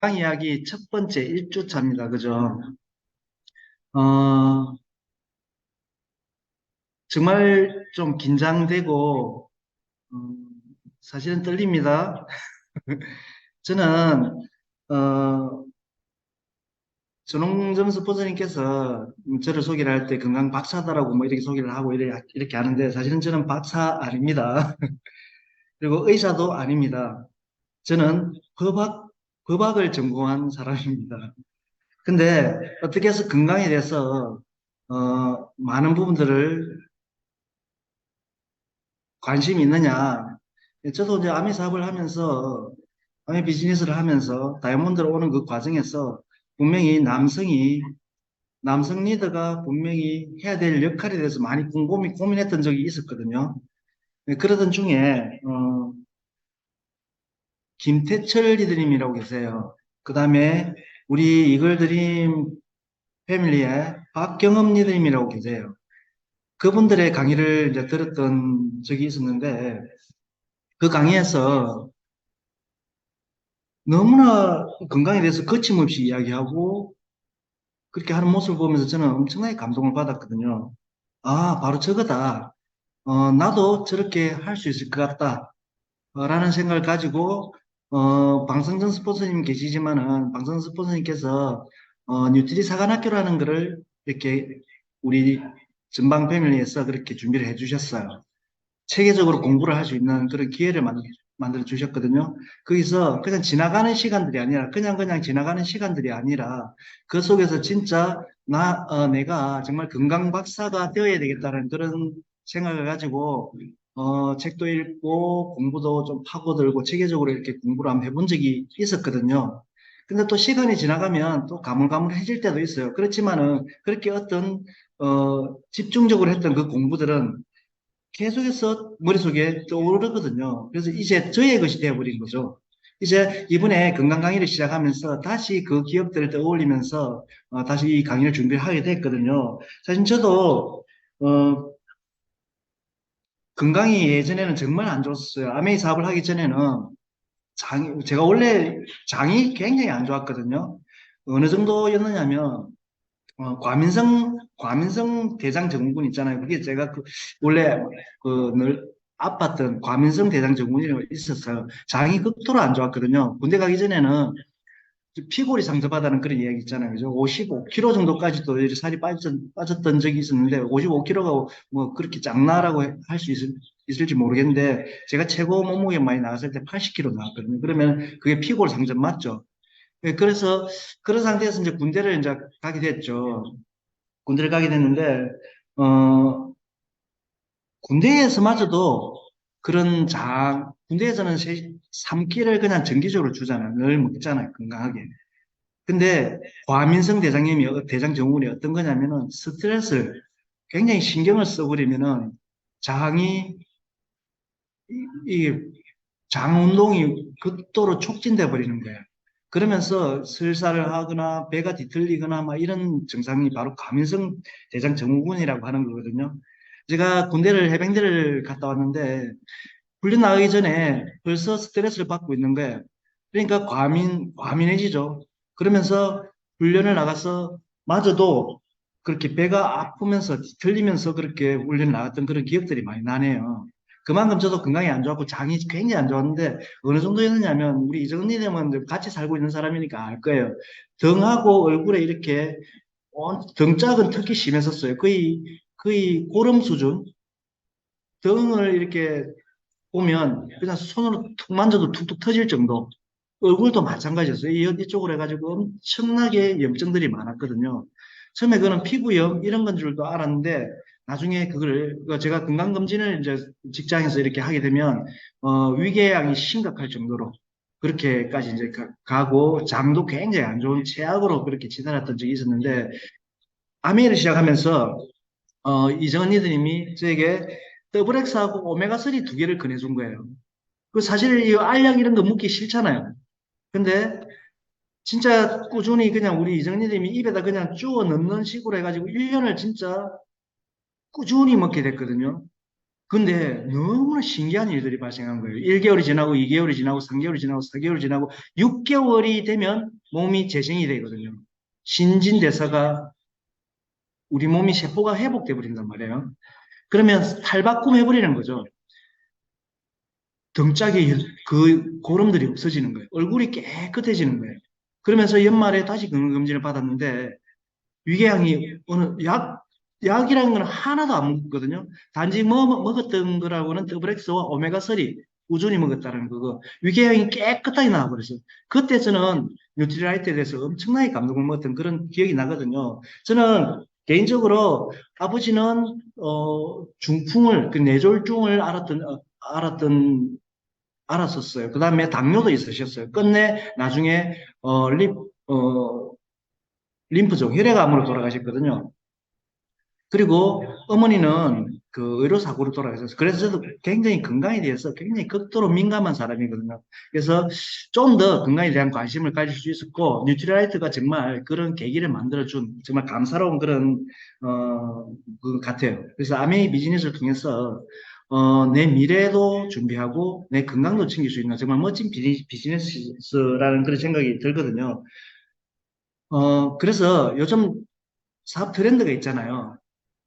건강 이야기 첫 번째 1주차입니다. 그죠? 어, 정말 좀 긴장되고, 어, 사실은 떨립니다. 저는, 어, 전홍점 스포츠님께서 저를 소개를 할 때 건강 박사다라고 뭐 이렇게 소개를 하고 이렇게 하는데 사실은 저는 박사 아닙니다. 그리고 의사도 아닙니다. 저는 법학을 전공한 사람입니다. 근데 어떻게 해서 건강에 대해서 많은 부분들을 관심이 있느냐. 저도 이제 아미 사업을 하면서, 아미 비즈니스를 하면서 다이아몬드로 오는 그 과정에서 분명히 남성 리더가 분명히 해야 될 역할에 대해서 많이 고민했던 적이 있었거든요. 그러던 중에, 김태철 리더님이라고 계세요. 그 다음에 우리 이글드림 패밀리의 박경업 리더님이라고 계세요. 그분들의 강의를 이제 들었던 적이 있었는데, 그 강의에서 너무나 건강에 대해서 거침없이 이야기하고 그렇게 하는 모습을 보면서 저는 엄청나게 감동을 받았거든요. 아, 바로 저거다. 나도 저렇게 할 수 있을 것 같다. 라는 생각을 가지고, 방성전 스포츠님 계시지만은, 방성전 스포츠님께서, 뉴트리 사관학교라는 거를 이렇게 우리 전방 패밀리에서 그렇게 준비를 해 주셨어요. 체계적으로 공부를 할 수 있는 그런 기회를 만들어 주셨거든요. 거기서 그냥 지나가는 시간들이 아니라 그냥 지나가는 시간들이 아니라 그 속에서 진짜 내가 정말 건강 박사가 되어야 되겠다는 그런 생각을 가지고 책도 읽고 공부도 좀 파고들고 체계적으로 이렇게 공부를 한번 해본 적이 있었거든요. 근데 또 시간이 지나가면 또 가물가물해질 때도 있어요. 그렇지만은 그렇게 어떤 집중적으로 했던 그 공부들은 계속해서 머릿속에 떠오르거든요. 그래서 이제 저의 것이 되어버린 거죠. 이제 이번에 건강 강의를 시작하면서 다시 그 기억들을 떠올리면서 다시 이 강의를 준비하게 됐거든요. 사실 저도 어, 건강이 예전에는 정말 안 좋았어요. 아메이 사업을 하기 전에는 제가 원래 장이 굉장히 안 좋았거든요. 어느 정도였느냐면 과민성 대장 증후군 있잖아요. 그게 제가 원래 늘 아팠던 과민성 대장 증후군이 있었어요. 장이 극도로 안 좋았거든요. 군대 가기 전에는 피골이 상접하다는 그런 이야기 있잖아요. 그죠? 55kg 정도까지도 이렇게 살이 빠졌던 적이 있었는데, 55kg가 뭐 그렇게 장나라고 할 수 있을지 모르겠는데, 제가 최고 몸무게 많이 나갔을 때 80kg 나왔거든요. 그러면 그게 피골 상접 맞죠? 그래서 그런 상태에서 이제 군대를 이제 가게 됐죠. 군대를 가게 됐는데, 어, 군대에서마저도 군대에서는 3끼를 그냥 정기적으로 주잖아요. 늘 먹잖아요. 건강하게. 근데 대장 증후군이 어떤 거냐면은 스트레스를 굉장히 신경을 써버리면은 장이, 이 장 운동이 극도로 촉진돼 버리는 거예요. 그러면서 설사를 하거나 배가 뒤틀리거나 막 이런 증상이 바로 과민성 대장 증후군이라고 하는 거거든요. 제가 해병대를 갔다 왔는데 훈련 나가기 전에 벌써 스트레스를 받고 있는 거예요. 그러니까 과민해지죠. 그러면서 훈련을 나가서 마저도 그렇게 배가 아프면서 뒤틀리면서 그렇게 훈련 나갔던 그런 기억들이 많이 나네요. 그만큼 저도 건강이 안 좋았고 장이 굉장히 안 좋았는데 어느 정도였느냐면 우리 이정리님은 같이 살고 있는 사람이니까 알 거예요. 등하고 얼굴에 이렇게 등짝은 특히 심했었어요. 거의 고름 수준. 등을 이렇게 보면 그냥 손으로 툭 만져도 툭툭 터질 정도. 얼굴도 마찬가지였어요. 이쪽으로 해가지고 엄청나게 염증들이 많았거든요. 처음에 그는 피부염 이런 건 줄도 알았는데 나중에 제가 건강검진을 이제 직장에서 이렇게 하게 되면 위궤양이 심각할 정도로 그렇게까지 이제 가고 장도 굉장히 안 좋은 최악으로 그렇게 지나갔던 적이 있었는데 아메이를 시작하면서 이정은 리더님이 저에게 더블 X하고 오메가3 두 개를 권해준 거예요. 사실 이 알약 이런 거 먹기 싫잖아요. 근데 진짜 꾸준히 그냥 우리 이정리님이 입에다 그냥 주워 넣는 식으로 해가지고 1년을 진짜 꾸준히 먹게 됐거든요. 근데 너무나 신기한 일들이 발생한 거예요. 1개월이 지나고 2개월이 지나고 3개월이 지나고 4개월이 지나고 6개월이 되면 몸이 재생이 되거든요. 신진대사가 우리 몸이 세포가 회복돼 버린단 말이에요. 그러면 탈바꿈 해버리는 거죠. 등짝에 그 고름들이 없어지는 거예요. 얼굴이 깨끗해지는 거예요. 그러면서 연말에 다시 건강검진을 받았는데 위궤양이 약이라는 건 하나도 안 먹었거든요. 단지 먹었던 거라고는 더블엑스와 오메가3 꾸준히 먹었다는 거고 위궤양이 깨끗하게 나와버렸어요. 그때 저는 뉴트리라이트에 대해서 엄청나게 감동을 먹었던 그런 기억이 나거든요. 저는 개인적으로 아버지는 중풍을 그 뇌졸중을 알았었어요. 그 다음에 당뇨도 있으셨어요. 끝내 나중에 어, 림프종 혈액암으로 돌아가셨거든요. 그리고 어머니는 그 의료사고로 돌아가셨어요. 그래서 저도 굉장히 건강에 대해서 굉장히 극도로 민감한 사람이거든요. 그래서 좀 더 건강에 대한 관심을 가질 수 있었고, 뉴트리라이트가 정말 그런 계기를 만들어준 정말 감사로운 그런, 그 같아요. 그래서 아메이 비즈니스를 통해서, 내 미래도 준비하고 내 건강도 챙길 수 있는 정말 멋진 비즈니스라는 그런 생각이 들거든요. 그래서 요즘 사업 트렌드가 있잖아요.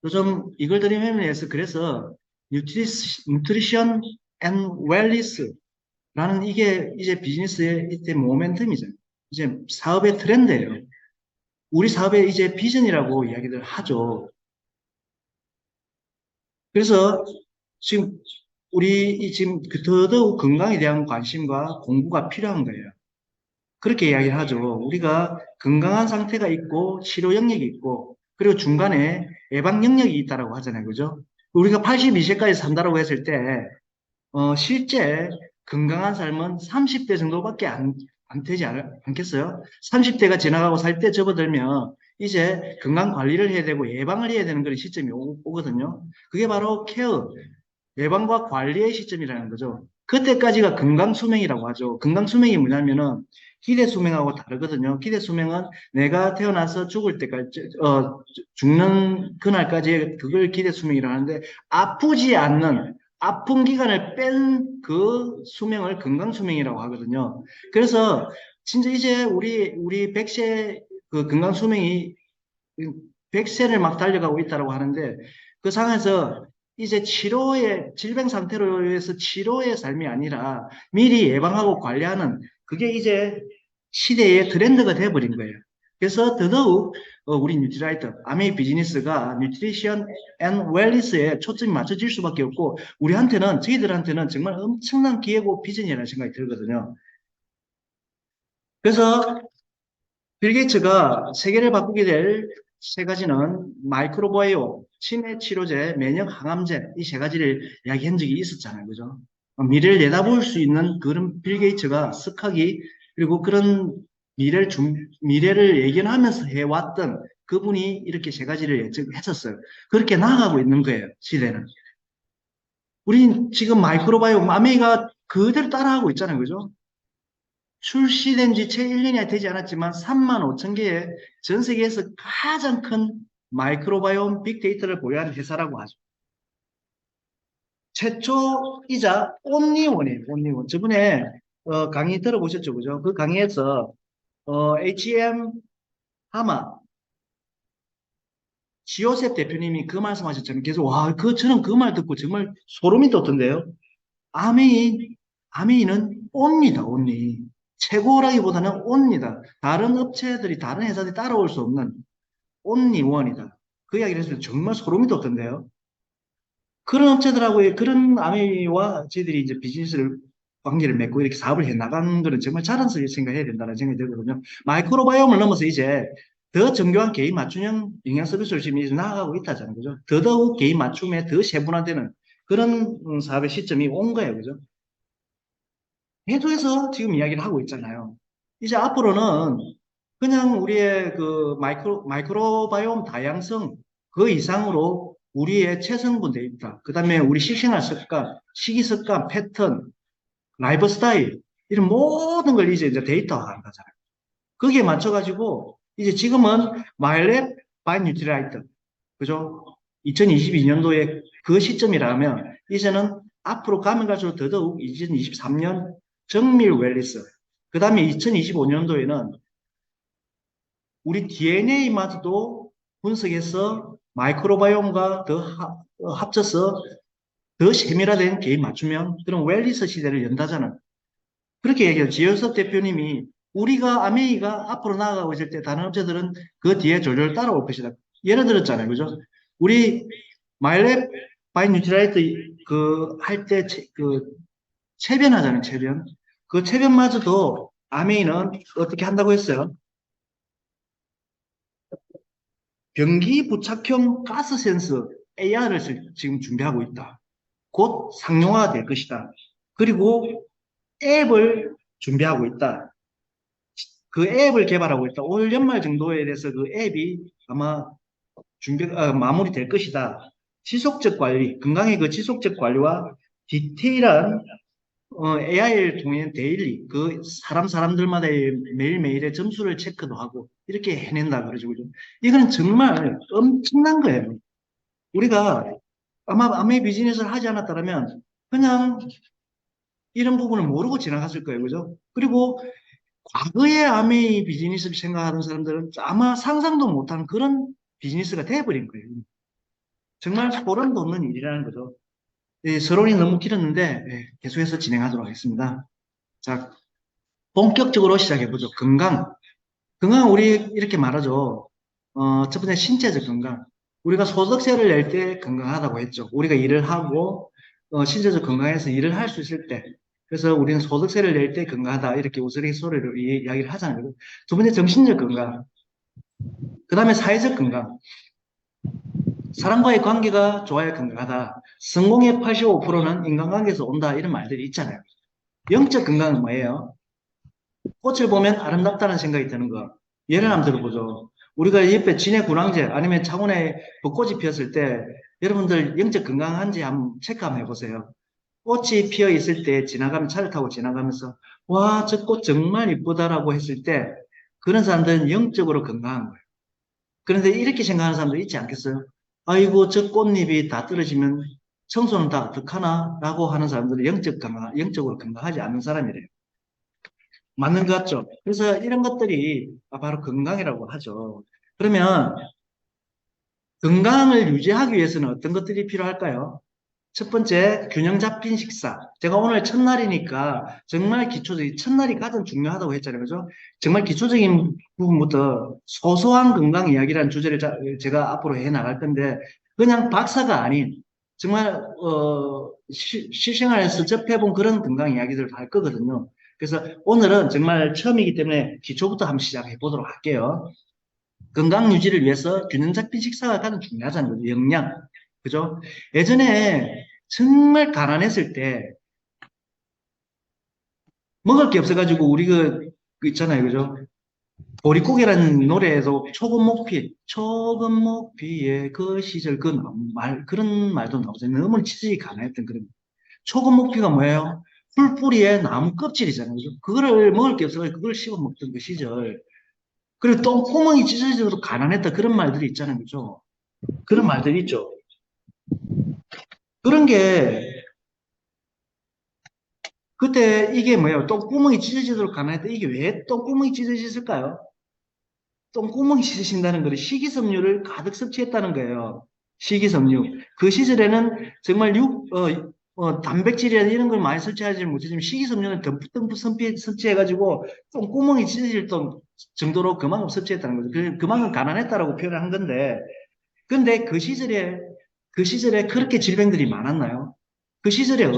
요즘 이걸 드리면 위해서 그래서 뉴트리션 앤 웰리스라는 이게 이제 비즈니스의 이제 모멘텀이죠. 이제 사업의 트렌드예요. 우리 사업의 이제 비전이라고 이야기를 하죠. 그래서 지금 지금 더더욱 건강에 대한 관심과 공부가 필요한 거예요. 그렇게 이야기를 하죠. 우리가 건강한 상태가 있고 치료 영역이 있고 그리고 중간에 예방 영역이 있다라고 하잖아요. 그죠? 우리가 82세까지 산다라고 했을 때 실제 건강한 삶은 30대 정도밖에 안 되지 않겠어요? 30대가 지나가고 살 때 접어들면 이제 건강 관리를 해야 되고 예방을 해야 되는 그런 시점이 오거든요. 그게 바로 예방과 관리의 시점이라는 거죠. 그때까지가 건강 수명이라고 하죠. 건강 수명이 뭐냐면은 기대 수명하고 다르거든요. 기대 수명은 내가 태어나서 죽을 때까지, 죽는 그날까지 그걸 기대 수명이라고 하는데 아프지 않는 아픈 기간을 뺀 그 수명을 건강 수명이라고 하거든요. 그래서 진짜 이제 우리 100세 그 건강 수명이 100세를 막 달려가고 있다고 하는데 그 상황에서 이제 질병 상태로 해서 치료의 삶이 아니라 미리 예방하고 관리하는 그게 이제 시대의 트렌드가 돼버린 거예요. 그래서 더더욱 우리 뉴트리라이트, 아메이 비즈니스가 뉴트리션 앤 웰리스에 초점이 맞춰질 수밖에 없고 저희들한테는 정말 엄청난 기회고 비전이라는 생각이 들거든요. 그래서 빌 게이츠가 세계를 바꾸게 될 세 가지는 마이크로바이오, 치매 치료제, 면역 항암제 이 세 가지를 이야기한 적이 있었잖아요. 그죠? 미래를 내다볼 수 있는 그런 빌 게이츠가 쓱하기 그리고 그런 미래를 예견하면서 해왔던 그분이 이렇게 세 가지를 예측했었어요. 그렇게 나아가고 있는 거예요. 시대는. 우린 지금 마이크로바이오 마메이가 그대로 따라하고 있잖아요. 그죠? 출시된 지 채 1년이 되지 않았지만 3만 5천 개의 전 세계에서 가장 큰 마이크로바이옴 빅데이터를 보유한 회사라고 하죠. 최초이자 온리원이에요. 온리원. 저번에 강의 들어보셨죠? 그죠? 그 강의에서 HM 하마 지오셉 대표님이 그 말씀하셨잖아요. 계속 저는 그 말 듣고 정말 소름이 돋던데요. 아메이는 온리다, 온리. 최고라기보다는 온리다. 다른 회사들이 따라올 수 없는 온리원이다. 그 이야기를 했을 때 정말 소름이 돋던데요. 그런 업체들하고 그런 아메이와 저희들이 이제 관계를 맺고 이렇게 사업을 해 나가는 거는 정말 자랑스럽게 생각해야 된다는 생각이 들거든요. 마이크로바이옴을 넘어서 이제 더 정교한 개인 맞춤형 영양 서비스를 지금 이제 나아가고 있다잖아요. 그죠? 더더욱 개인 맞춤에 더 세분화되는 그런 사업의 시점이 온 거예요. 그죠? 해도에서 지금 이야기를 하고 있잖아요. 이제 앞으로는 그냥 우리의 그 마이크로바이옴 다양성 그 이상으로 우리의 체성분 데이터, 그 다음에 우리 식생활 습관, 식이 습관, 패턴, 라이프 스타일, 이런 모든 걸 이제 데이터화하는 거잖아요. 거기에 맞춰가지고, 이제 지금은 마일랩 바이 뉴트리라이트. 그죠? 2022년도에 그 시점이라면 이제는 앞으로 가면 갈수록 더더욱 2023년 정밀 웰리스, 그 다음에 2025년도에는 우리 DNA마저도 분석해서 마이크로바이옴과 더 합쳐서 더 세밀화된 개인 맞춤형 그런 웰리스 시대를 연다잖아요. 그렇게 얘기해요. 지효섭 대표님이 우리가 아메이가 앞으로 나아가고 있을 때 다른 업체들은 그 뒤에 졸졸 따라올 것이다. 예를 들었잖아요. 그죠? 우리 마일랩 바이 뉴트라이트 그 할 때 그 체변하잖아요. 체변. 그 체변마저도 아메이는 어떻게 한다고 했어요? 변기 부착형 가스 센서 AR을 지금 준비하고 있다. 곧 상용화가 될 것이다. 그리고 앱을 준비하고 있다. 그 앱을 개발하고 있다. 올 연말 정도에 대해서 그 앱이 아마 마무리될 것이다. 지속적 관리, 건강의 그 지속적 관리와 디테일한 AI를 통한 데일리, 그 사람들마다의 매일매일의 점수를 체크도 하고 이렇게 해낸다 그러죠. 그죠? 이거는 정말 엄청난 거예요. 우리가 아마 아메 비즈니스를 하지 않았다면 그냥 이런 부분을 모르고 지나갔을 거예요. 그죠? 그리고 과거의 아메이 비즈니스를 생각하는 사람들은 아마 상상도 못한 그런 비즈니스가 돼버린 거예요. 정말 소름 돋는 일이라는 거죠. 예, 서론이 너무 길었는데 계속해서 진행하도록 하겠습니다. 자, 본격적으로 시작해보죠. 건강. 건강 우리 이렇게 말하죠. 첫 번째 신체적 건강. 우리가 소득세를 낼 때 건강하다고 했죠. 우리가 일을 하고 신체적 건강에서 일을 할 수 있을 때. 그래서 우리는 소득세를 낼 때 건강하다 이렇게 우스갯소리로 이야기를 하잖아요. 두 번째 정신적 건강. 그 다음에 사회적 건강. 사람과의 관계가 좋아야 건강하다. 성공의 85%는 인간관계에서 온다. 이런 말들이 있잖아요. 영적 건강은 뭐예요? 꽃을 보면 아름답다는 생각이 드는 거. 예를 한번 들어보죠. 우리가 옆에 진해 군황제 아니면 창원에 벚꽃이 피었을 때 여러분들 영적 건강한지 한번 체크 한번 해보세요. 꽃이 피어 있을 때 지나가면 차를 타고 지나가면서 와, 저 꽃 정말 이쁘다라고 했을 때 그런 사람들은 영적으로 건강한 거예요. 그런데 이렇게 생각하는 사람들 있지 않겠어요? 아이고, 저 꽃잎이 다 떨어지면 청소는 다 어떡하나? 라고 하는 사람들은 영적으로 건강하지 않는 사람이래요. 맞는 것 같죠? 그래서 이런 것들이 바로 건강이라고 하죠. 그러면 건강을 유지하기 위해서는 어떤 것들이 필요할까요? 첫 번째, 균형 잡힌 식사. 제가 오늘 첫날이니까 정말 기초적인, 첫날이 가장 중요하다고 했잖아요. 그죠? 정말 기초적인 부분부터 소소한 건강 이야기라는 주제를 제가 앞으로 해 나갈 건데, 그냥 박사가 아닌, 정말, 실생활에서 접해본 그런 건강 이야기들을 할 거거든요. 그래서 오늘은 정말 처음이기 때문에 기초부터 한번 시작해 보도록 할게요. 건강 유지를 위해서 균형 잡힌 식사가 가장 중요하잖아요. 영양. 그죠? 예전에 정말 가난했을 때 먹을 게 없어가지고 우리 그 있잖아요. 그죠? 보릿고개라는 노래에도 초금목피의 그 시절 그런 말도 나오잖아요. 너무 지질이 가난했던 그런. 초금목피가 뭐예요? 풀뿌리에 나무 껍질이잖아요. 그죠? 그거를 먹을 게 없어가지고 그걸 씹어 먹던 그 시절. 그리고 똥구멍이 찢어지도록 가난했다. 그런 말들이 있잖아요. 그죠? 그런 말들이 있죠. 그런 게 그때 이게 뭐예요? 똥구멍이 찢어지도록 가난했다. 이게 왜 똥구멍이 찢어졌을까요? 똥구멍이 찢어진다는 거는 식이섬유를 가득 섭취했다는 거예요. 식이섬유. 그 시절에는 정말 단백질이나 이런 걸 많이 섭취하지 못했지만 식이섬유는 듬뿍 섭취해가지고 똥구멍이 찢어질 정도로 그만큼 섭취했다는 거죠. 그만큼 가난했다라고 표현을 한 건데, 근데 그 시절에 그렇게 질병들이 많았나요? 그 시절에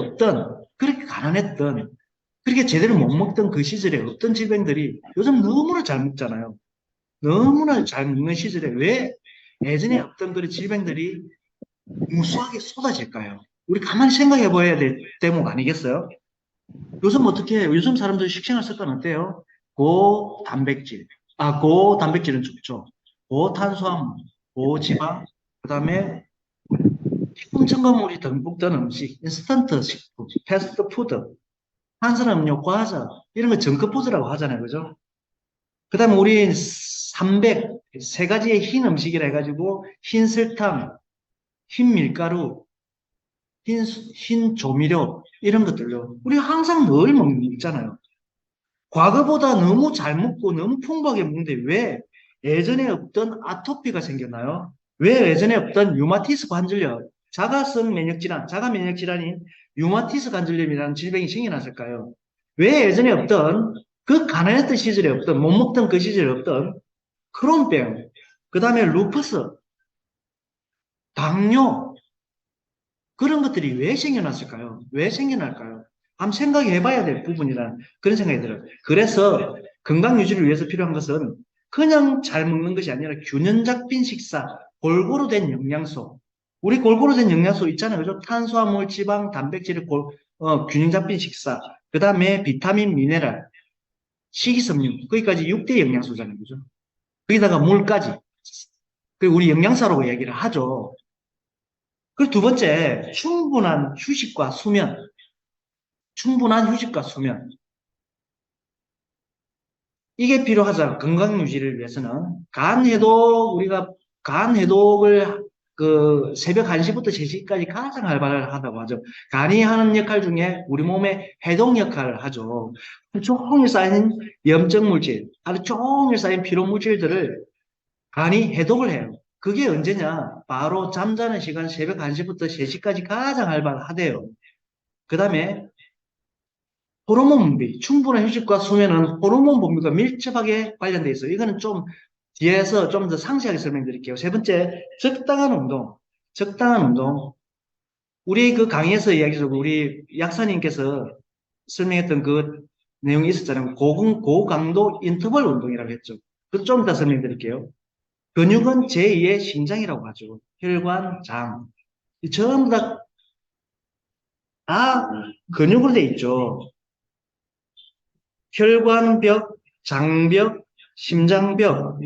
그렇게 가난했던, 그렇게 제대로 못 먹던 그 시절에 어떤 질병들이 요즘 너무나 잘 먹잖아요. 너무나 잘 먹는 시절에 왜 예전에 없던 그런 질병들이 무수하게 쏟아질까요? 우리 가만히 생각해 봐야 될 대목 아니겠어요? 요즘 어떻게 해요? 요즘 사람들 식생활 습관 어때요? 고단백질. 고단백질은 좋죠. 고탄수화물, 고지방, 그 다음에 식품 첨가물이 듬뿍 든 음식, 인스턴트 식품, 패스트푸드, 탄산음료, 과자, 이런 거 정크푸드라고 하잖아요. 그죠? 그 다음에 우리 300, 세 가지의 흰 음식이라 해가지고, 흰 설탕, 흰 밀가루, 흰 조미료, 이런 것들로. 우리가 항상 늘 먹잖아요. 과거보다 너무 잘 먹고 너무 풍부하게 먹는데 왜 예전에 없던 아토피가 생겼나요? 왜 예전에 없던 류마티스 관절염, 자가성 면역질환, 자가 면역질환인 류마티스 관절염이라는 질병이 생겨났을까요? 왜 예전에 없던 그 가난했던 시절에 없던 못 먹던 그 시절에 없던 크론병, 그 다음에 루퍼스, 당뇨 그런 것들이 왜 생겨났을까요? 왜 생겨날까요? 한번 생각해 봐야 될 부분이란 그런 생각이 들어요. 그래서 건강 유지를 위해서 필요한 것은 그냥 잘 먹는 것이 아니라 균형 잡힌 식사, 골고루 된 영양소. 우리 골고루 된 영양소 있잖아요. 그죠? 탄수화물, 지방, 단백질의 균형 잡힌 식사. 그 다음에 비타민, 미네랄, 식이섬유. 거기까지 6대 영양소잖아요. 그죠? 거기다가 물까지. 그리고 우리 영양사라고 얘기를 하죠. 그리고 두 번째, 충분한 휴식과 수면. 충분한 휴식과 수면. 이게 필요하잖아. 건강 유지를 위해서는. 우리가 간 해독을 그 새벽 1시부터 3시까지 가장 활발하다고 하죠. 간이 하는 역할 중에 우리 몸의 해독 역할을 하죠. 하루 종일 쌓인 염증 물질, 하루 종일 쌓인 피로 물질들을 간이 해독을 해요. 그게 언제냐? 바로 잠자는 시간 새벽 1시부터 3시까지 가장 활발하대요. 그 다음에 호르몬 분비, 충분한 휴식과 수면은 호르몬 분비가 밀접하게 관련돼 있어요. 이거는 좀 뒤에서 좀 더 상세하게 설명드릴게요. 세 번째, 적당한 운동. 적당한 운동. 우리 그 강의에서 이야기죠. 우리 약사님께서 설명했던 그 내용이 있었잖아요. 고강도 인터벌 운동이라고 했죠. 그 좀 이따 설명드릴게요. 근육은 제2의 심장이라고 하죠. 혈관, 장. 이 전부 다 근육으로 돼 있죠. 혈관벽, 장벽, 심장벽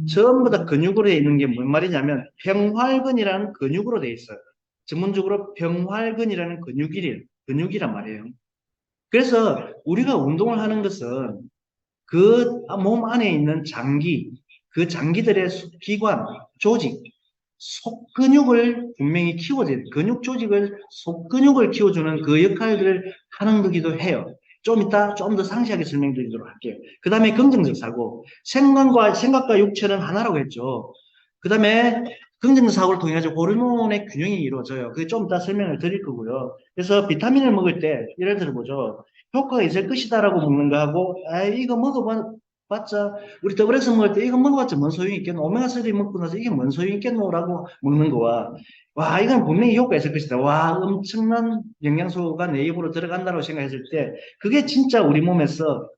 전부 다 근육으로 되어 있는 게 뭔 말이냐면 평활근이라는 근육으로 되어 있어요. 전문적으로 평활근이라는 근육이란 말이에요. 그래서 우리가 운동을 하는 것은 그 몸 안에 있는 장기, 그 장기들의 기관, 조직, 속근육을 분명히 키워줘야 돼요. 속근육을 키워주는 그 역할들을 하는 거기도 해요. 좀 이따 좀 더 상세하게 설명드리도록 할게요. 그 다음에 긍정적 사고. 생각과 육체는 하나라고 했죠. 그 다음에 긍정적 사고를 통해 가지고 호르몬의 균형이 이루어져요. 그게 좀 이따 설명을 드릴 거고요. 그래서 비타민을 먹을 때, 예를 들어보죠. 효과가 있을 것이다라고 먹는 거하고, 이거 먹어봤자, 우리 더블엑스 먹을 때 이거 먹어봤자 뭔 소용이 있겠노? 오메가3 먹고 나서 이게 뭔 소용이 있겠노라고 먹는 거와, 와, 이건 분명히 효과가 있을 것이다. 와, 엄청난 영양소가 내 입으로 들어간다고 생각했을 때, 그게 진짜 우리 몸에서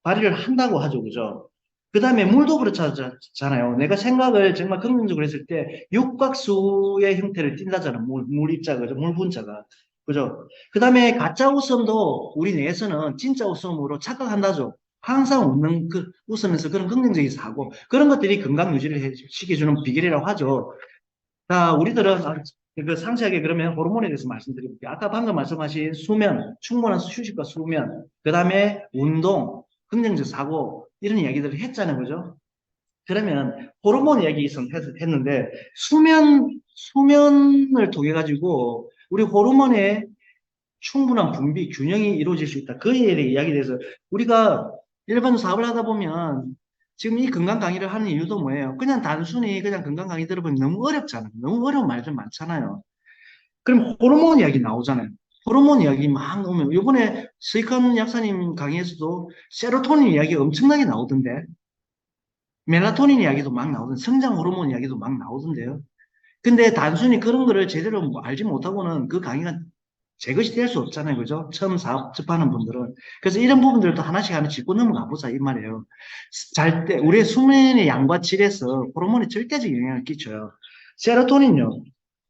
발휘를 한다고 하죠. 그죠? 그 다음에 물도 그렇잖아요. 내가 생각을 정말 긍정적으로 했을 때 육각수의 형태를 띈다잖아. 물 입자, 그죠? 물 분자가. 그죠? 그 다음에 가짜 웃음도 우리 뇌에서는 진짜 웃음으로 착각한다죠. 항상 웃으면서 그런 긍정적인 사고, 그런 것들이 건강 유지를 시켜주는 비결이라고 하죠. 자, 우리들은 그 상세하게 그러면 호르몬에 대해서 말씀드려볼게요. 아까 방금 말씀하신 수면, 충분한 휴식과 수면, 그 다음에 운동, 긍정적 사고, 이런 이야기들을 했잖아요. 그죠? 그러면 호르몬 이야기 했는데, 수면을 통해 가지고 우리 호르몬의 충분한 분비, 균형이 이루어질 수 있다. 그에 대해 이야기에 대해서 우리가 일반 사업을 하다 보면 지금 이 건강 강의를 하는 이유도 뭐예요? 그냥 단순히 그냥 건강 강의 들어보면 너무 어렵잖아요. 너무 어려운 말들 많잖아요. 그럼 호르몬 이야기 나오잖아요. 호르몬 이야기 막 나오면 이번에 스이컨 약사님 강의에서도 세로토닌 이야기 엄청나게 나오던데 멜라토닌 이야기도 막 나오던데 성장 호르몬 이야기도 막 나오던데요. 근데 단순히 그런 거를 제대로 알지 못하고는 그 강의가 제 것이 될 수 없잖아요. 그죠? 처음 사업 접하는 분들은. 그래서 이런 부분들도 하나씩 하나씩 짚고 넘어가 보자, 이 말이에요. 잘 때, 우리의 수면의 양과 질에서 호르몬이 절대적 영향을 끼쳐요. 세로토닌요.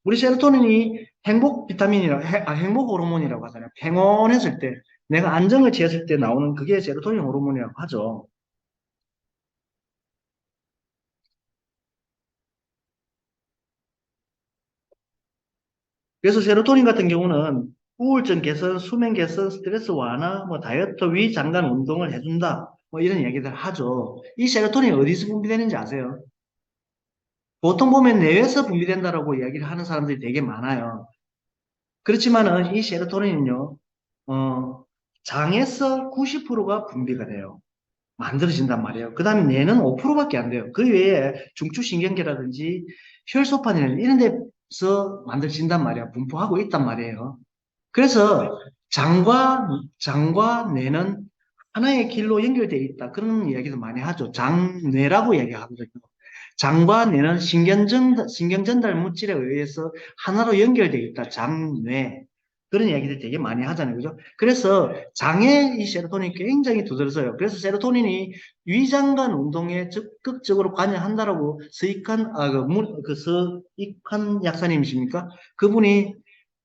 우리 세로토닌이 행복 호르몬이라고 하잖아요. 평온했을 때, 내가 안정을 취했을 때 나오는 그게 세로토닌 호르몬이라고 하죠. 그래서 세로토닌 같은 경우는 우울증 개선, 수면 개선, 스트레스 완화, 뭐 다이어트, 위 장관 운동을 해준다. 뭐 이런 얘기들 하죠. 이 세로토닌이 어디서 분비되는지 아세요? 보통 보면 뇌에서 분비된다라고 이야기를 하는 사람들이 되게 많아요. 그렇지만은 이 세로토닌은요, 어, 장에서 90%가 분비가 돼요. 만들어진단 말이에요. 그 다음에 뇌는 5%밖에 안 돼요. 그 외에 중추신경계라든지 혈소판이나 이런 데서 만들어진단 말이에요. 분포하고 있단 말이에요. 그래서 장과 뇌는 하나의 길로 연결되어 있다. 그런 이야기도 많이 하죠. 장뇌라고 이야기하거든요. 장과 뇌는 신경전달 물질에 의해서 하나로 연결되어 있다. 장뇌. 그런 이야기들 되게 많이 하잖아요. 그죠? 그래서 장에 이 세로토닌이 굉장히 두드러져요. 그래서 세로토닌이 위장관 운동에 적극적으로 관여한다라고 서익한 약사님이십니까? 그분이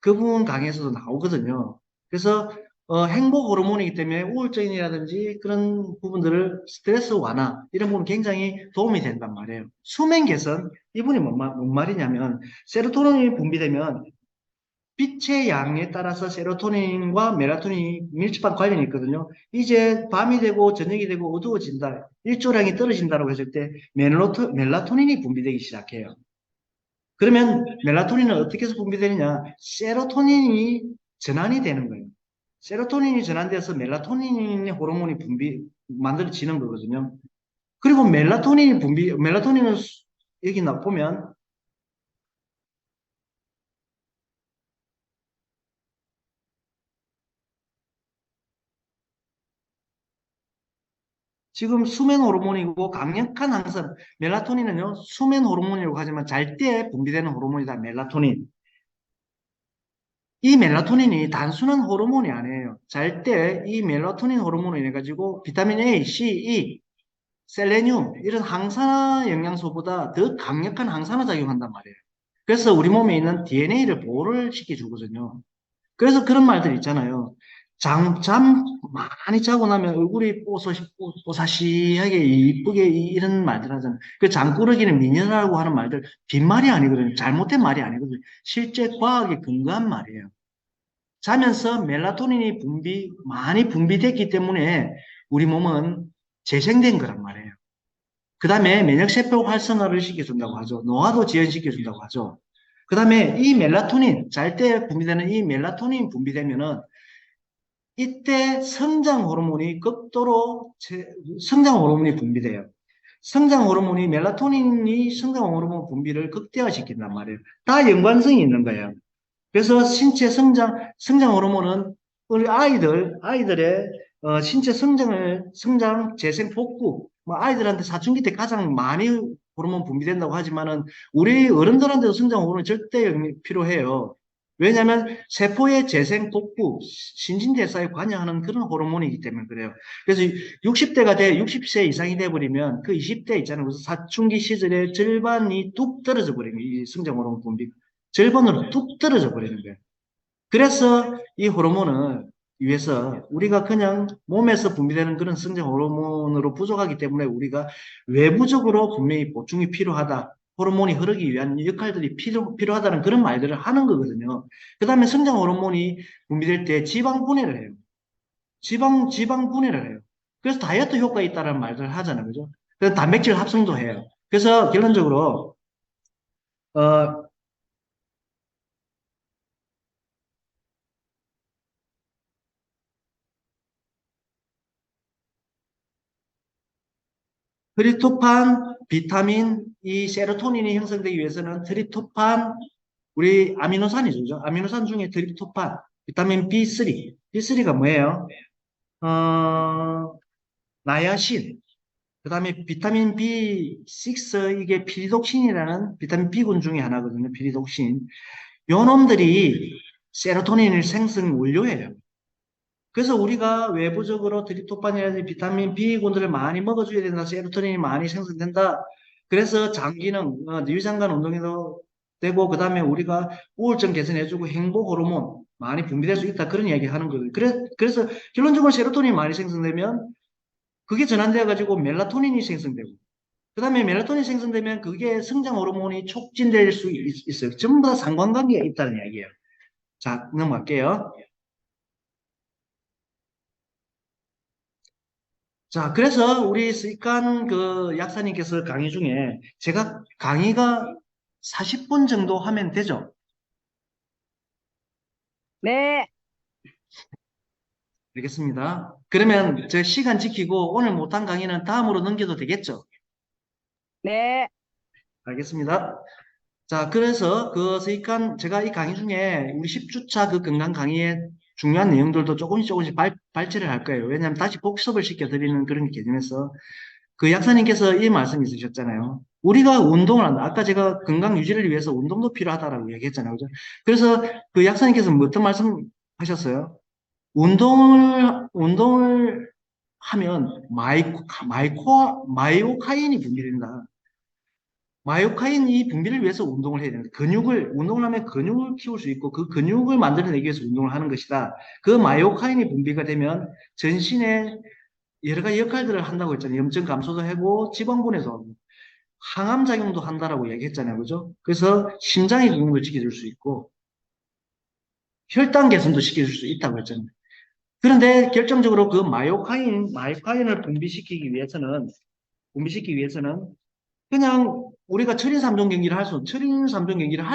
그분 강의에서도 나오거든요. 그래서 행복 호르몬이기 때문에 우울증이라든지 그런 부분들을 스트레스 완화 이런 부분 굉장히 도움이 된단 말이에요. 수면 개선 이분이 뭔 말이냐면 세로토닌이 분비되면 빛의 양에 따라서 세로토닌과 멜라토닌이 밀접한 관련이 있거든요. 이제 밤이 되고 저녁이 되고 어두워진다. 일조량이 떨어진다고 했을 때 멜라토닌이 분비되기 시작해요. 그러면 멜라토닌은 어떻게 해서 분비되느냐? 세로토닌이 전환이 되는 거예요. 세로토닌이 전환돼서 멜라토닌의 호르몬이 만들어지는 거거든요. 그리고 멜라토닌은 여기 보면 지금 수면 호르몬이고 강력한 항상, 멜라토닌은요, 수면 호르몬이라고 하지만 잘 때 분비되는 호르몬이다, 멜라토닌. 이 멜라토닌이 단순한 호르몬이 아니에요. 잘 때 이 멜라토닌 호르몬을 인해 가지고 비타민 A, C, E, 셀레늄 이런 항산화 영양소보다 더 강력한 항산화 작용한단 말이에요. 그래서 우리 몸에 있는 DNA를 보호를 시켜주거든요. 그래서 그런 말들 있잖아요. 잠 많이 자고 나면 얼굴이 뽀사시하게 이쁘게 이런 말들 하잖아요. 그 잠꾸러기는 미녀라고 하는 말들 빈말이 아니거든요. 잘못된 말이 아니거든요. 실제 과학에 근거한 말이에요. 자면서 멜라토닌이 많이 분비됐기 때문에 우리 몸은 재생된 거란 말이에요. 그 다음에 면역세포 활성화를 시켜준다고 하죠. 노화도 지연시켜준다고 하죠. 그 다음에 이 멜라토닌, 잘 때 분비되는 이 멜라토닌 분비되면은 이때 성장 호르몬이 분비돼요. 멜라토닌이 성장 호르몬 분비를 극대화시킨단 말이에요. 다 연관성이 있는 거예요. 그래서 성장 호르몬은 우리 아이들의 신체 성장, 재생, 복구, 뭐 아이들한테 사춘기 때 가장 많이 호르몬 분비된다고 하지만은 우리 어른들한테도 성장 호르몬이 절대 필요해요. 왜냐하면 세포의 재생, 복구, 신진대사에 관여하는 그런 호르몬이기 때문에 그래요. 그래서 60세 이상이 돼버리면 그 20대 있잖아요. 그래서 사춘기 시절에 절반이 뚝 떨어져 버려요. 이 성장 호르몬 분비. 절반으로 뚝 떨어져 버리는 거예요. 그래서 이 호르몬을 위해서 우리가 그냥 몸에서 분비되는 그런 성장 호르몬으로 부족하기 때문에 우리가 외부적으로 분명히 보충이 필요하다. 호르몬이 흐르기 위한 역할들이 필요하다는 그런 말들을 하는 거거든요. 그 다음에 성장 호르몬이 분비될 때 지방 분해를 해요. 지방 분해를 해요. 그래서 다이어트 효과 있다는 말들을 하잖아요. 그죠? 그래서 단백질 합성도 해요. 그래서 결론적으로, 어, 트립토판, 비타민, 이 세로토닌이 형성되기 위해서는 우리 아미노산이죠. 그죠? 아미노산 중에 트립토판, 비타민 B3. B3가 뭐예요? 어, 나야신, 그 다음에 비타민 B6, 이게 피리독신이라는 비타민 B군 중에 하나거든요. 피리독신. 요 놈들이 세로토닌을 생성 원료예요. 그래서 우리가 외부적으로 트립토판이라든지 비타민 B군들을 많이 먹어줘야 된다. 세로토닌이 많이 생성된다. 그래서 장기능, 유장관 운동에도 되고, 그 다음에 우리가 우울증 개선해주고 행복 호르몬 많이 분비될 수 있다. 그런 이야기 하는 거예요. 그래서 결론적으로 세로토닌이 많이 생성되면 그게 전환되어가지고 멜라토닌이 생성되고, 그 다음에 멜라토닌이 생성되면 그게 성장 호르몬이 촉진될 수 있어요. 전부 다 상관관계가 있다는 이야기예요. 자, 넘어갈게요. 자, 그래서 우리 스이칸 그 약사님께서 강의 중에 제가 강의가 40분 정도 하면 되죠? 네, 알겠습니다. 그러면 저 시간 지키고 오늘 못한 강의는 다음으로 넘겨도 되겠죠? 네, 알겠습니다. 자, 그래서 그 스이칸 제가 이 강의 중에 우리 10주차 그 건강 강의의 중요한 내용들도 조금씩 발제를 할 거예요. 왜냐하면 다시 복습을 시켜드리는 그런 개념에서 그 약사님께서 이 말씀 있으셨잖아요. 우리가 운동을 한다. 아까 제가 건강 유지를 위해서 운동도 필요하다라고 얘기했잖아요. 그죠? 그래서 그 약사님께서 뭐 어떤 말씀 하셨어요? 운동을 하면 마이오카인이 분비된다. 마이오카인 이 분비를 위해서 운동을 해야 됩니다. 운동을 하면 근육을 키울 수 있고 그 근육을 만들어내기 위해서 운동을 하는 것이다. 그 마이오카인이 분비가 되면 전신에 여러 가지 역할들을 한다고 했잖아요. 염증 감소도 하고 지방분해도 하고 항암 작용도 한다라고 얘기했잖아요. 그죠? 그래서 심장의 기능을 지켜줄 수 있고 혈당 개선도 시켜줄 수 있다고 했잖아요. 그런데 결정적으로 그 마이오카인을 분비시키기 위해서는 그냥 우리가 철인 3종 경기를 할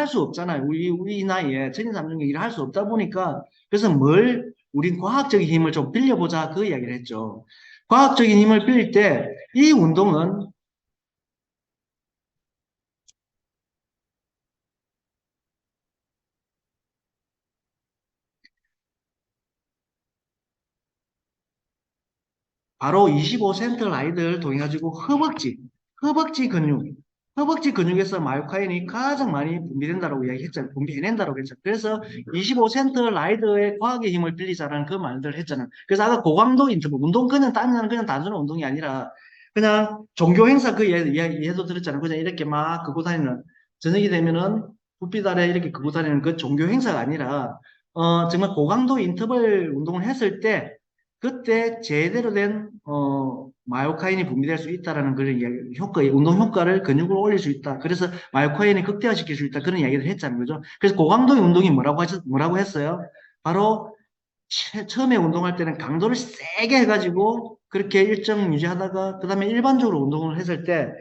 수 없잖아요. 우리 나이에 철인 3종 경기를 할 수 없다 보니까 그래서 우린 과학적인 힘을 좀 빌려보자 그 이야기를 했죠. 과학적인 힘을 빌릴 때 이 운동은 바로 25센트 라이드를 통해 가지고 허벅지 근육, 허벅지 근육에서 마요카인이 가장 많이 분비된다고 이야기했잖아요. 분비해낸다고 했잖아요. 그래서 25센트 라이드의 과학의 힘을 빌리자라는 그 말들을 했잖아요. 그래서 아까 고강도 인터벌, 운동 그냥 단순한 운동이 아니라 그냥 종교 행사 예도 들었잖아요. 그냥 이렇게 막 걷고 다니는, 저녁이 되면은 불빛 아래 이렇게 걷고 다니는 그 종교 행사가 아니라, 정말 고강도 인터벌 운동을 했을 때 그때 제대로 된 마요카인이 분비될 수 있다라는 그런 이야기, 운동 효과를 근육으로 올릴 수 있다. 그래서 마요카인이 극대화시킬 수 있다. 그런 이야기를 했잖아요. 그죠? 그래서 고강도의 운동이 뭐라고 했어요? 바로 처음에 운동할 때는 강도를 세게 해가지고 그렇게 일정 유지하다가 그 다음에 일반적으로 운동을 했을 때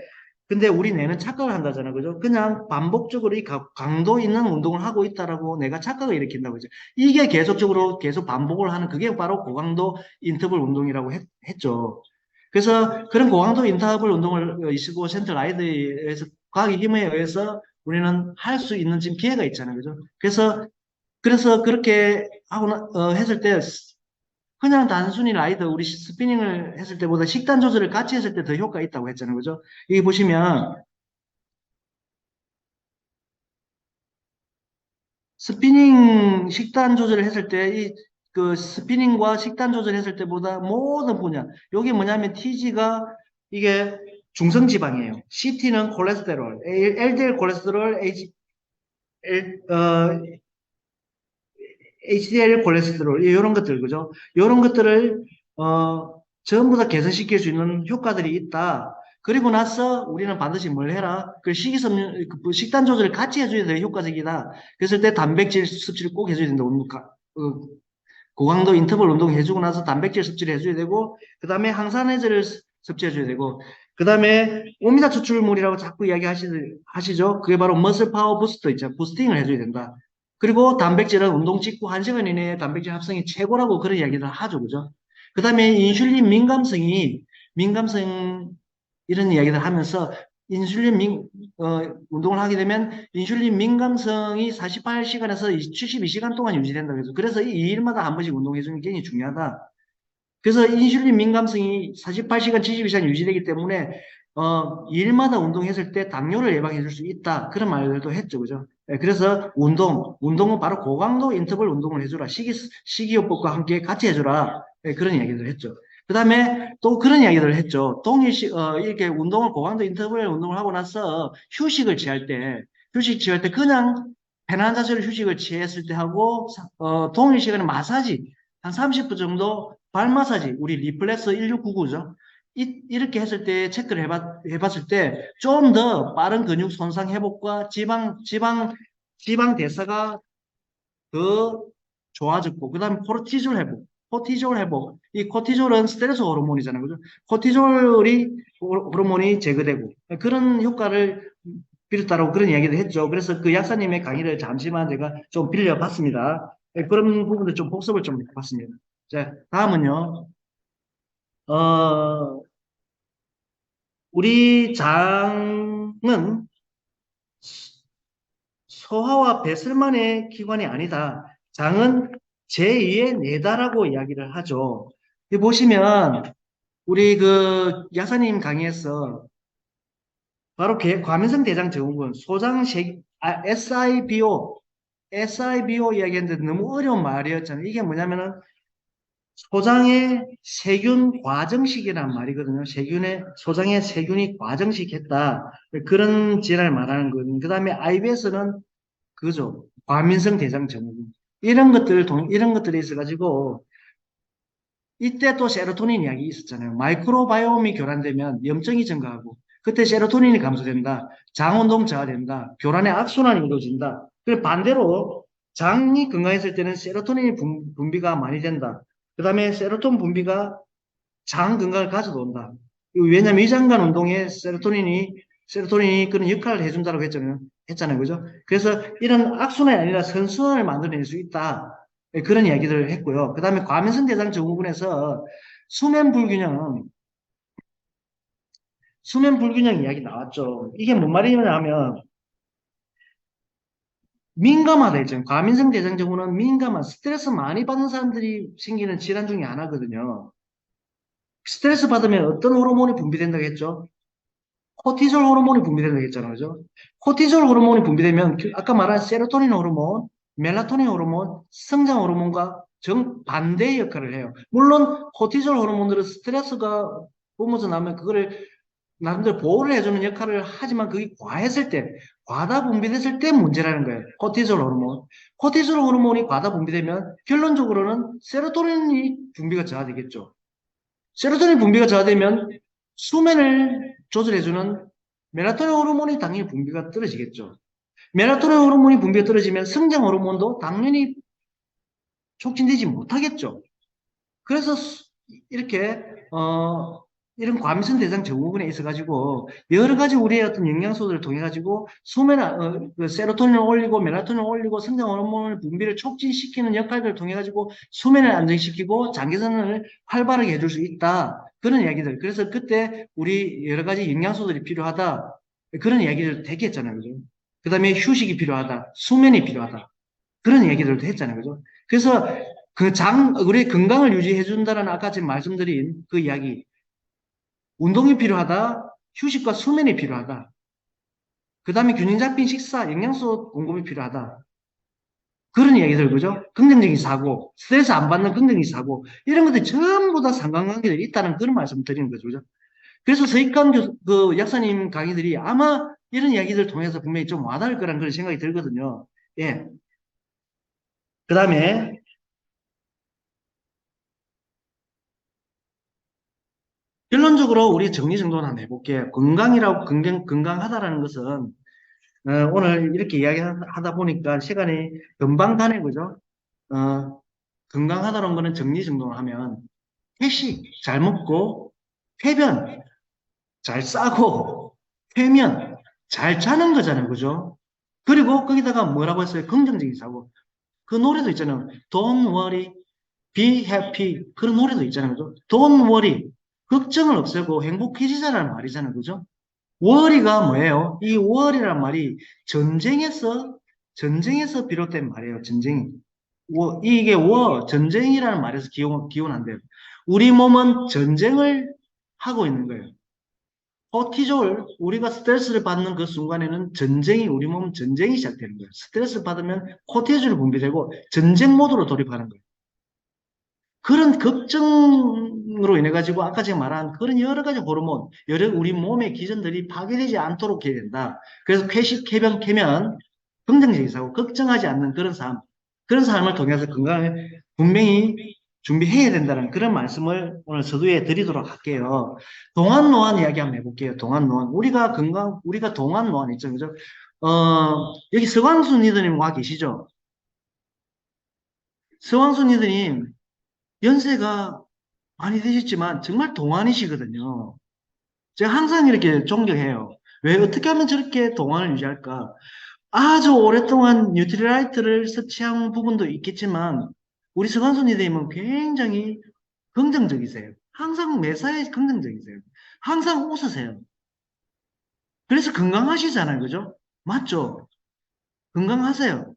근데 우리 뇌는 착각을 한다잖아, 그죠? 그냥 반복적으로 이 강도 있는 운동을 하고 있다라고 내가 착각을 일으킨다고 그죠? 이게 계속적으로 계속 반복을 하는 그게 바로 고강도 인터벌 운동이라고 했죠. 그래서 그런 고강도 인터벌 운동을 25센트 라이드에서 과학의 힘에 의해서 우리는 할 수 있는 지금 기회가 있잖아요, 그죠? 그래서 그렇게 했을 때 그냥 단순히 우리 스피닝을 했을 때보다 식단 조절을 같이 했을 때 더 효과가 있다고 했잖아요, 그죠? 여기 보시면 스피닝 식단 조절을 했을 때, 그 스피닝과 식단 조절했을 때보다 모든 분야, 여기 뭐냐면 TG가 이게 중성지방이에요. CT는 콜레스테롤, LDL 콜레스테롤, HDL 콜레스테롤, 이런 것들, 그죠? 이런 것들을, 전부 다 개선시킬 수 있는 효과들이 있다. 그리고 나서 우리는 반드시 뭘 해라? 식단 조절을 같이 해줘야 돼 효과적이다. 그랬을 때 단백질 섭취를 꼭 해줘야 된다. 고강도 인터벌 운동 해주고 나서 단백질 섭취를 해줘야 되고, 그 다음에 항산화제를 섭취해줘야 되고, 그 다음에 오미자 추출물이라고 자꾸 하시죠? 그게 바로 머슬 파워 부스터 있죠. 부스팅을 해줘야 된다. 그리고 단백질은 운동 직후 1시간 이내에 단백질 합성이 최고라고 그런 이야기를 하죠. 그죠? 그 다음에 민감성, 이런 이야기를 하면서 인슐린 운동을 하게 되면 인슐린 민감성이 48시간에서 72시간 동안 유지된다고 해서 그래서 이 2일마다 한 번씩 운동해주는 게 굉장히 중요하다. 그래서 인슐린 민감성이 48시간, 72시간 유지되기 때문에 2일마다 운동했을 때 당뇨를 예방해 줄 수 있다. 그런 말들도 했죠. 그죠? 예, 그래서 운동은 바로 고강도 인터벌 운동을 해주라. 식이요법과 함께 같이 해주라. 예, 그런 이야기를 했죠. 그 다음에 또 그런 이야기를 했죠. 이렇게 고강도 인터벌 운동을 하고 나서 휴식 취할 때 그냥 편한 자세로 휴식을 취했을 때 하고, 동일 시간에 마사지, 한 30분 정도 발 마사지, 우리 리플렉스 1699죠. 이렇게 했을 때 체크를 해봤을 때 좀 더 빠른 근육 손상 회복과 지방 대사가 더 좋아졌고, 그 다음에 코르티졸 회복, 코티졸 회복. 이 코티졸은 스트레스 호르몬이잖아요. 그죠? 코티졸이 호르몬이 제거되고 그런 효과를 비롯다라고 그런 이야기를 했죠. 그래서 그 약사님의 강의를 잠시만 제가 좀 빌려봤습니다. 그런 부분들 좀 복습을 좀 해봤습니다. 자, 다음은요. 어, 우리 장은 소화와 배설만의 기관이 아니다. 장은 제2의 뇌다라고 이야기를 하죠. 여기 보시면 우리 그 약사님 강의에서 바로 과민성 대장 증후군 SIBO 이야기했는데 너무 어려운 말이었잖아요. 이게 뭐냐면은 소장의 세균 과정식이란 말이거든요. 소장의 세균이 과정식했다. 그런 질환을 말하는 거거든요. 그 다음에 IBS는 그죠. 과민성 대장 증후군. 이런 것들이 있어가지고, 이때 또 세로토닌 이야기 있었잖아요. 마이크로바이옴이 교란되면 염증이 증가하고, 그때 세로토닌이 감소된다. 장운동 저하된다. 교란의 악순환이 이루어진다. 그리고 반대로, 장이 건강했을 때는 세로토닌 분비가 많이 된다. 그 다음에 세로토닌 분비가 장 건강을 가져온다. 왜냐면 위장관 운동에 세로토닌이 그런 역할을 해준다고 했잖아요. 그죠? 그래서 이런 악순환이 아니라 선순환을 만들어낼 수 있다. 네, 그런 이야기를 했고요. 그 다음에 과민성 대장 증후군에서 수면 불균형 이야기 나왔죠. 이게 뭔 말이냐 하면, 민감하다 했잖아요. 과민성 대장 증후군은 스트레스 많이 받는 사람들이 생기는 질환 중에 하나거든요. 스트레스 받으면 어떤 호르몬이 분비된다고 했죠? 코티졸 호르몬이 분비된다고 했잖아요. 그죠? 코티졸 호르몬이 분비되면 아까 말한 세로토닌 호르몬, 멜라토닌 호르몬, 성장 호르몬과 정반대의 역할을 해요. 물론 코티졸 호르몬들은 스트레스가 뿜어져 나면 그거를 나름대로 보호를 해주는 역할을 하지만 그게 과다 분비됐을 때 문제라는 거예요. 코티졸 호르몬. 코티졸 호르몬이 과다 분비되면 결론적으로는 세로토닌이 분비가 저하되겠죠. 세로토닌 분비가 저하되면 수면을 조절해주는 멜라토닌 호르몬이 당연히 분비가 떨어지겠죠. 멜라토닌 호르몬이 분비가 떨어지면 성장 호르몬도 당연히 촉진되지 못하겠죠. 그래서 이렇게 이런 과민성 대장 증후군에 있어가지고 여러 가지 우리의 어떤 영양소들을 통해 가지고 그 세로토닌을 올리고 멜라토닌을 올리고 성장 호르몬 분비를 촉진시키는 역할들을 통해 가지고 수면을 안정시키고 장기전을 활발하게 해줄 수 있다. 그런 이야기들. 그래서 그때 우리 여러 가지 영양소들이 필요하다. 그런 이야기를 되게 했잖아요. 그죠? 그 다음에 휴식이 필요하다. 수면이 필요하다. 그런 이야기들도 했잖아요. 그죠? 그래서 우리 건강을 유지해 준다는 아까 지금 말씀드린 그 이야기. 운동이 필요하다. 휴식과 수면이 필요하다. 그 다음에 균형 잡힌 식사, 영양소 공급이 필요하다. 그런 이야기들, 그죠? 긍정적인 사고, 스트레스 안 받는 긍정적인 사고, 이런 것들이 전부 다 상관관계들이 있다는 그런 말씀 드리는 거죠. 그죠? 그래서 서익관 그 약사님 강의들이 아마 이런 이야기들을 통해서 분명히 좀 와닿을 거라는 그런 생각이 들거든요. 예. 그 다음에, 결론적으로 우리 정리정돈 한번 해볼게요. 건강하다라는 것은 오늘 이렇게 이야기하다 보니까 시간이 금방 가네, 그죠? 건강하다는 거는 정리정돈을 하면 회식 잘 먹고, 쾌변 잘 싸고, 퇴면 잘 자는 거잖아요, 그죠? 그리고 거기다가 뭐라고 했어요? 긍정적인 사고. 그 노래도 있잖아요. Don't worry, be happy. 그런 노래도 있잖아요, 그죠? Don't worry. 걱정을 없애고 행복해지자라는 말이잖아요, 그죠? worry가 뭐예요? 이 worry란 말이 전쟁에서 비롯된 말이에요, 전쟁이. 이게 전쟁이라는 말에서 기원한대요. 우리 몸은 전쟁을 하고 있는 거예요. 우리가 스트레스를 받는 그 순간에는 우리 몸은 전쟁이 시작되는 거예요. 스트레스 받으면 코티졸이 분비되고 전쟁 모드로 돌입하는 거예요. 그런 걱정으로 인해 가지고 아까 제가 말한 그런 여러 가지 호르몬, 우리 몸의 기전들이 파괴되지 않도록 해야 된다. 그래서 쾌식, 쾌변, 쾌면, 긍정적인 사고, 걱정하지 않는 그런 삶을 통해서 건강을 분명히 준비해야 된다는 그런 말씀을 오늘 서두에 드리도록 할게요. 동안노안 이야기 한번 해볼게요. 동안노안. 우리가 동안노안 있죠. 그죠? 여기 서광순 리더님 와 계시죠? 서광순 리더님, 연세가 많이 되셨지만 정말 동안이시거든요. 제가 항상 이렇게 존경해요. 왜 어떻게 하면 저렇게 동안을 유지할까? 아주 오랫동안 뉴트리라이트를 섭취한 부분도 있겠지만 우리 서간수 선생님은 굉장히 긍정적이세요. 항상 매사에 긍정적이세요. 항상 웃으세요. 그래서 건강하시잖아요. 그죠? 맞죠? 건강하세요.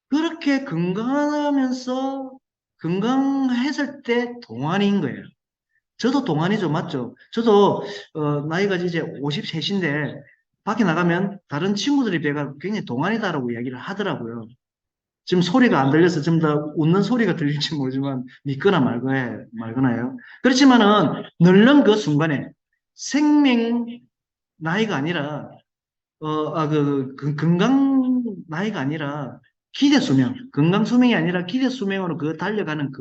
그렇게 건강하면서 건강했을 때 동안인 거예요. 저도 동안이죠. 맞죠? 저도 나이가 이제 53인데 밖에 나가면 다른 친구들이 배가 굉장히 동안이다라고 이야기를 하더라고요. 지금 소리가 안 들려서 좀 더 웃는 소리가 들릴지 모르지만 믿거나 말거나요. 그렇지만은 늘는 그 순간에 생명 나이가 아니라 건강 나이가 아니라 기대 수명, 건강 수명이 아니라 기대 수명으로 그 달려가는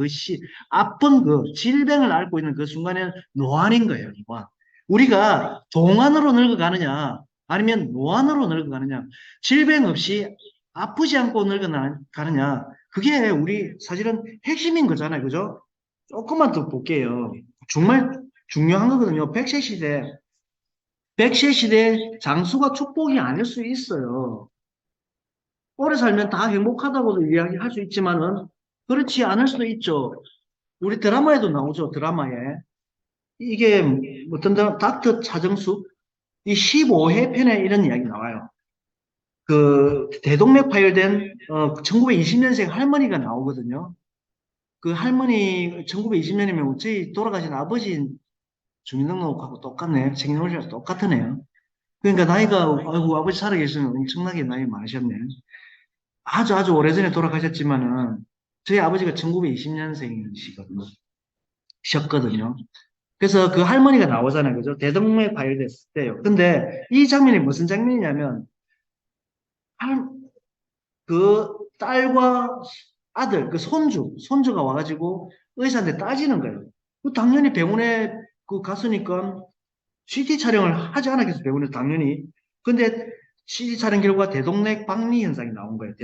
아픈 그 질병을 앓고 있는 그 순간에 노안인 거예요, 노안. 우리가 동안으로 늙어가느냐, 아니면 노안으로 늙어가느냐, 질병 없이 아프지 않고 늙어가느냐, 그게 우리 사실은 핵심인 거잖아요, 그죠? 조금만 더 볼게요. 정말 중요한 거거든요. 100세 시대, 100세 시대 장수가 축복이 아닐 수 있어요. 오래 살면 다 행복하다고도 이야기할 수 있지만은 그렇지 않을 수도 있죠. 우리 드라마에도 나오죠. 드라마에. 이게 어떤 닥터 차정숙 이 15회 편에 이런 이야기 나와요. 그 대동맥 파열된 1920년생 할머니가 나오거든요. 그 할머니 1920년이면 저희 돌아가신 아버지 주민등록하고 똑같네. 생년월일하고 똑같으네요. 그러니까 나이가 아이고 아버지 살아계시면 엄청나게 나이 많으셨네. 아주 아주 오래전에 돌아가셨지만은 저희 아버지가 1920년생이시거든요. 셨거든요. 그래서 그 할머니가 나오잖아요. 그죠? 대동맥 파열됐을 때요. 근데 이 장면이 무슨 장면이냐면 할- 그 딸과 아들, 그 손주가 와가지고 의사한테 따지는 거예요. 그 당연히 병원에 그 갔으니까 CT 촬영을 하지 않았겠어요, 병원에서 당연히. 근데 CT 촬영 결과 대동맥 박리 현상이 나온 거예요.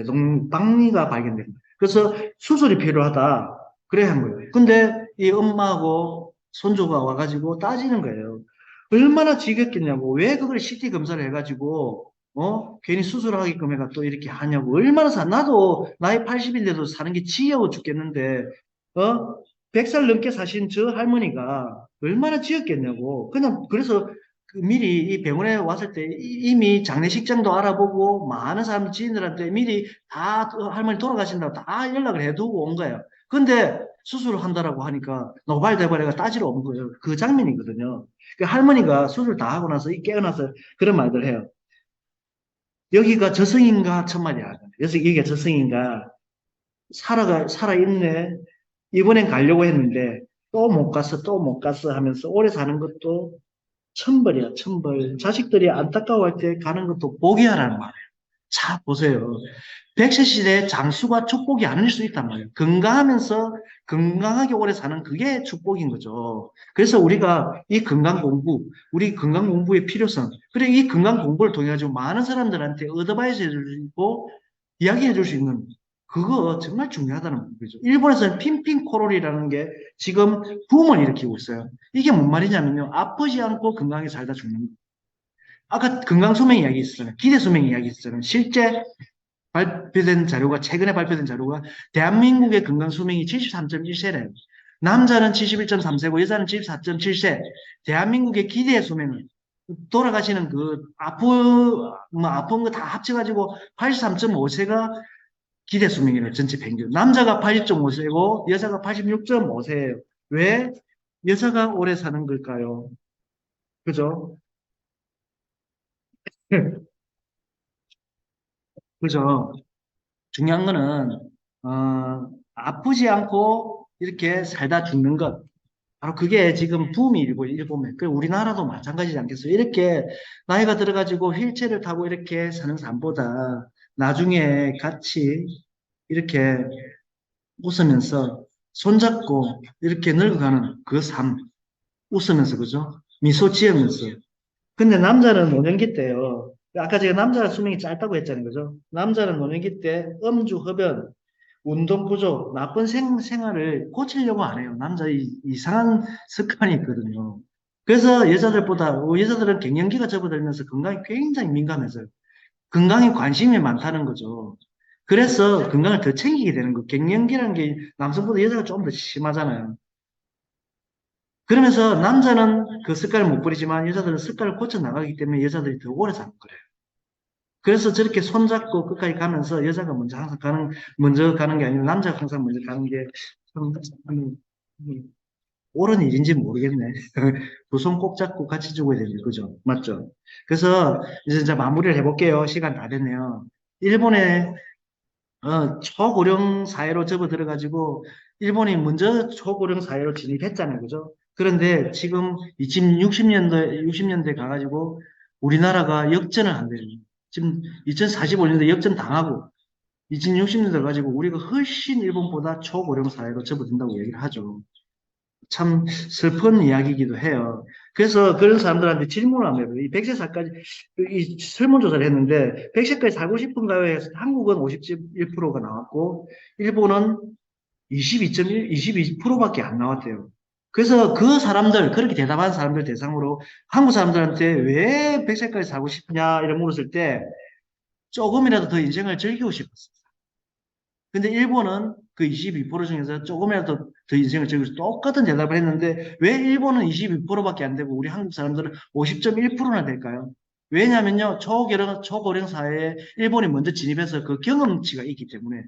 박리가 발견된 거예요. 그래서 수술이 필요하다. 그래 한 거예요. 근데 이 엄마하고 손주가 와가지고 따지는 거예요. 얼마나 지겹겠냐고. 왜 그걸 CT 검사를 해가지고, 괜히 수술하게끔 해가 또 이렇게 하냐고. 나도 나이 80인데도 사는 게 지겨워 죽겠는데, 어? 100살 넘게 사신 저 할머니가 얼마나 지었겠냐고. 그래서 미리 이 병원에 왔을 때 이미 장례식장도 알아보고 많은 사람 지인들한테 미리 다 할머니 돌아가신다고 다 연락을 해두고 온 거예요. 근데 수술을 한다라고 하니까 노발대발해가 따지러 온 거예요. 그 장면이거든요. 그 할머니가 수술 다 하고 나서 깨어나서 그런 말들 해요. 여기가 저승인가 천만이야. 여기가 저승인가 살아있네. 이번엔 가려고 했는데 또 못 갔어, 또 못 갔어 하면서 오래 사는 것도 천벌이야, 천벌. 자식들이 안타까워할 때 가는 것도 복이 하라는 말이에요. 자, 보세요. 백세 시대에 장수가 축복이 아닐 수 있단 말이에요. 건강하면서 건강하게 오래 사는 그게 축복인 거죠. 그래서 우리가 이 건강 공부, 우리 건강 공부의 필요성, 그리고 이 건강 공부를 통해 가지고 많은 사람들한테 어드바이스 해주고 이야기해 줄 수 있는 그거 정말 중요하다는 거죠. 일본에서는 핀핀코롤이라는 게 지금 붐을 일으키고 있어요. 이게 뭔 말이냐면요. 아프지 않고 건강하게 살다 죽는 거. 아까 건강수명 이야기 있었잖아요. 기대수명 이야기 있었잖아요. 실제 최근에 발표된 자료가 대한민국의 건강수명이 73.1세래요. 남자는 71.3세고 여자는 74.7세. 대한민국의 기대수명은 돌아가시는 아픈 거 다 합쳐가지고 83.5세가 기대수명이래요. 전체 평균. 남자가 80.5세고 여자가 86.5세예요. 왜 여자가 오래 사는 걸까요? 그죠? 그죠? 중요한 거는 아프지 않고 이렇게 살다 죽는 것. 바로 그게 지금 붐이 일본에. 그 우리나라도 마찬가지지 않겠어요? 이렇게 나이가 들어가지고 휠체어를 타고 이렇게 사는 삶보다 나중에 같이 이렇게 웃으면서 손잡고 이렇게 늙어가는 그 삶. 웃으면서, 그죠? 미소 지으면서. 근데 남자는 노년기 때요. 아까 제가 남자 수명이 짧다고 했잖아요. 그죠? 남자는 노년기 때 음주, 흡연, 운동 부족, 나쁜 생활을 고치려고 안 해요. 남자 이상한 습관이 있거든요. 그래서 여자들보다, 여자들은 갱년기가 접어들면서 건강이 굉장히 민감해져요. 건강에 관심이 많다는 거죠. 그래서 건강을 더 챙기게 되는 거. 갱년기라는 게 남성보다 여자가 좀 더 심하잖아요. 그러면서 남자는 그 습관을 못 버리지만 여자들은 습관을 고쳐 나가기 때문에 여자들이 더 오래 사는 거예요. 그래서 저렇게 손잡고 끝까지 가면서 여자가 먼저 항상 먼저 가는 게 아니라 남자가 항상 먼저 가는 게 참, 옳은 일인지 모르겠네. 두 손 꼭 잡고 같이 죽어야 되는 거죠. 맞죠? 그래서 이제 마무리를 해볼게요. 시간 다 됐네요. 일본의 초고령 사회로 접어들어가지고 일본이 먼저 초고령 사회로 진입했잖아요. 그죠? 그런데 지금 2060년대 가가지고 우리나라가 역전을 한대요. 지금 2045년도에 역전 당하고 2060년대 가지고 우리가 훨씬 일본보다 초고령 사회로 접어든다고 얘기를 하죠. 참 슬픈 이야기이기도 해요. 그래서 그런 사람들한테 질문을 하면 이 100세까지 이 설문조사를 했는데 100세까지 살고 싶은가요? 해서 한국은 51%가 나왔고 일본은 22.1, 22%밖에 안 나왔대요. 그래서 그 사람들, 그렇게 대답한 사람들 대상으로 한국 사람들한테 왜 100세까지 살고 싶냐 이런 물었을 때 조금이라도 더 인생을 즐기고 싶었어요. 근데 일본은 그 22% 중에서 조금이라도 더 인생을 즐기고 똑같은 대답을 했는데 왜 일본은 22%밖에 안 되고 우리 한국 사람들은 50.1%나 될까요? 왜냐면요, 초고령 사회에 일본이 먼저 진입해서 그 경험치가 있기 때문에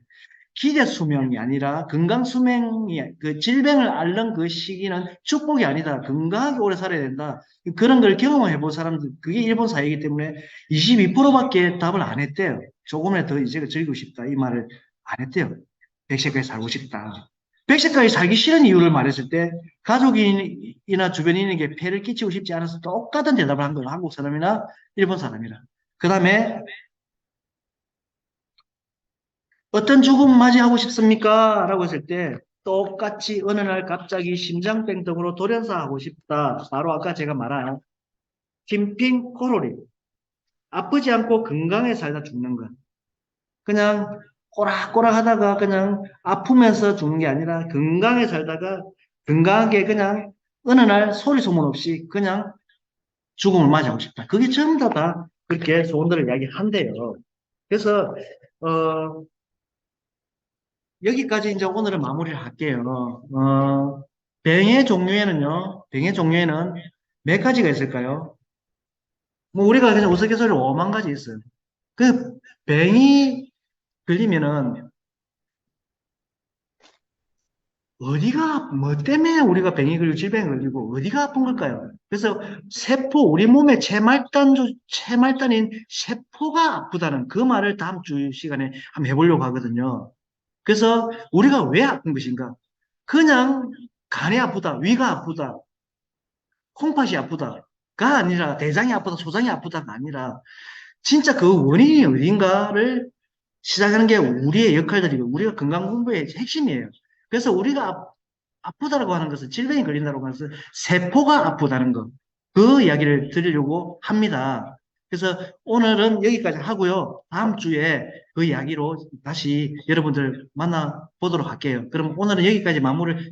기대 수명이 아니라 건강 수명이 그 질병을 앓는 그 시기는 축복이 아니다. 건강하게 오래 살아야 된다. 그런 걸 경험해 본 사람들 그게 일본 사회이기 때문에 22%밖에 답을 안 했대요. 조금이라도 더 인생을 즐기고 싶다. 이 말을 안 했대요. 100세까지 살고 싶다. 100세까지 살기 싫은 이유를 말했을 때 가족이나 주변인에게 폐를 끼치고 싶지 않아서 똑같은 대답을 한 거예요. 한국 사람이나 일본 사람이나. 그 다음에 어떤 죽음 맞이하고 싶습니까? 라고 했을 때 똑같이 어느 날 갑자기 심장병 등으로 돌연사하고 싶다. 바로 아까 제가 말한 팀핑 코로리. 아프지 않고 건강에 살다 죽는 것. 그냥 꼬락꼬락 하다가 그냥 아프면서 죽는 게 아니라 건강에 살다가 건강하게 그냥 어느 날 소리 소문 없이 그냥 죽음을 맞이하고 싶다. 그게 전부 다 그렇게 소원들을 이야기한대요. 그래서 여기까지 이제 오늘은 마무리를 할게요. 병의 종류에는 몇 가지가 있을까요? 뭐 우리가 그냥 우스갯소리로 5만 가지 있어요. 그 병이 걸리면은 뭐 때문에 우리가 병이 걸리고 질병이 걸리고 어디가 아픈 걸까요? 그래서 우리 몸의 체말단인 세포가 아프다는 그 말을 다음 주 시간에 한번 해보려고 하거든요. 그래서 우리가 왜 아픈 것인가? 그냥 간이 아프다, 위가 아프다, 콩팥이 아프다가 아니라 대장이 아프다, 소장이 아프다가 아니라 진짜 그 원인이 어딘가를 시작하는 게 우리의 역할들이고 우리가 건강 공부의 핵심이에요. 그래서 우리가 아프다라고 하는 것은 질병이 걸린다고 하는 것은 세포가 아프다는 것. 그 이야기를 드리려고 합니다. 그래서 오늘은 여기까지 하고요. 다음 주에 그 이야기로 다시 여러분들 만나 보도록 할게요. 그럼 오늘은 여기까지 마무리를